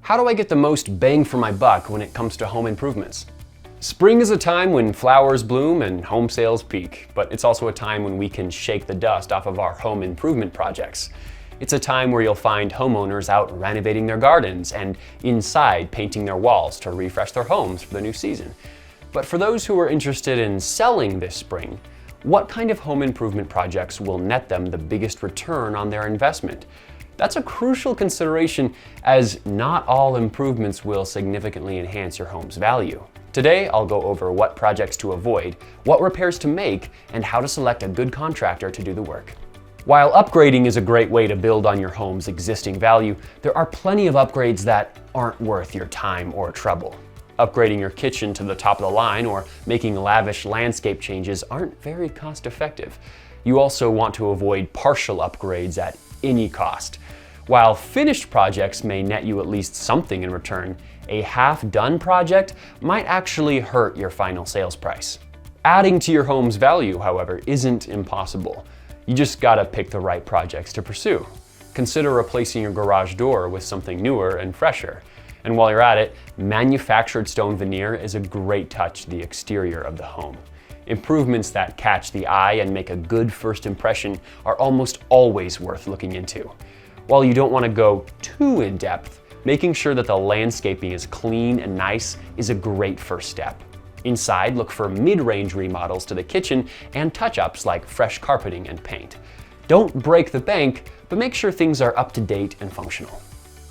How do I get the most bang for my buck when it comes to home improvements? Spring is a time when flowers bloom and home sales peak, but it's also a time when we can shake the dust off of our home improvement projects. It's a time where you'll find homeowners out renovating their gardens and inside painting their walls to refresh their homes for the new season. But for those who are interested in selling this spring, what kind of home improvement projects will net them the biggest return on their investment? That's a crucial consideration, as not all improvements will significantly enhance your home's value. Today, I'll go over what projects to avoid, what repairs to make, and how to select a good contractor to do the work. While upgrading is a great way to build on your home's existing value, there are plenty of upgrades that aren't worth your time or trouble. Upgrading your kitchen to the top of the line or making lavish landscape changes aren't very cost effective. You also want to avoid partial upgrades at any cost. While finished projects may net you at least something in return, a half-done project might actually hurt your final sales price. Adding to your home's value, however, isn't impossible. You just gotta pick the right projects to pursue. Consider replacing your garage door with something newer and fresher. And while you're at it, manufactured stone veneer is a great touch to the exterior of the home. Improvements that catch the eye and make a good first impression are almost always worth looking into. While you don't want to go too in-depth, making sure that the landscaping is clean and nice is a great first step. Inside, look for mid-range remodels to the kitchen and touch-ups like fresh carpeting and paint. Don't break the bank, but make sure things are up to date and functional.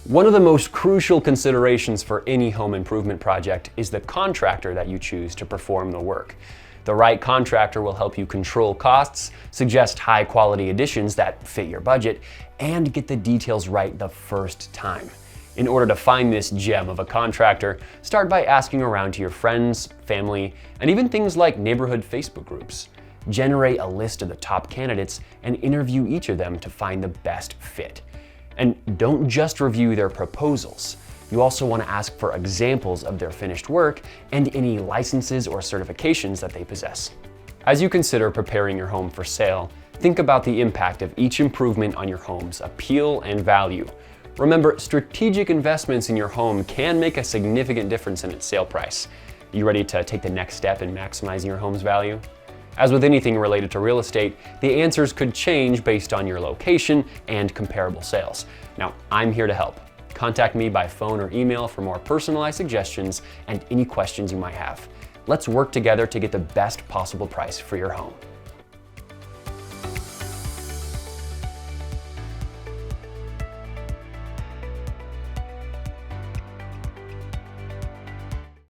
One of the most crucial considerations for any home improvement project is the contractor that you choose to perform the work. The right contractor will help you control costs, suggest high-quality additions that fit your budget, and get the details right the first time. In order to find this gem of a contractor, start by asking around to your friends, family, and even things like neighborhood Facebook groups. Generate a list of the top candidates and interview each of them to find the best fit. And don't just review their proposals. You also want to ask for examples of their finished work and any licenses or certifications that they possess. As you consider preparing your home for sale, think about the impact of each improvement on your home's appeal and value. Remember, strategic investments in your home can make a significant difference in its sale price. Are you ready to take the next step in maximizing your home's value? As with anything related to real estate, the answers could change based on your location and comparable sales. Now, I'm here to help. Contact me by phone or email for more personalized suggestions and any questions you might have. Let's work together to get the best possible price for your home.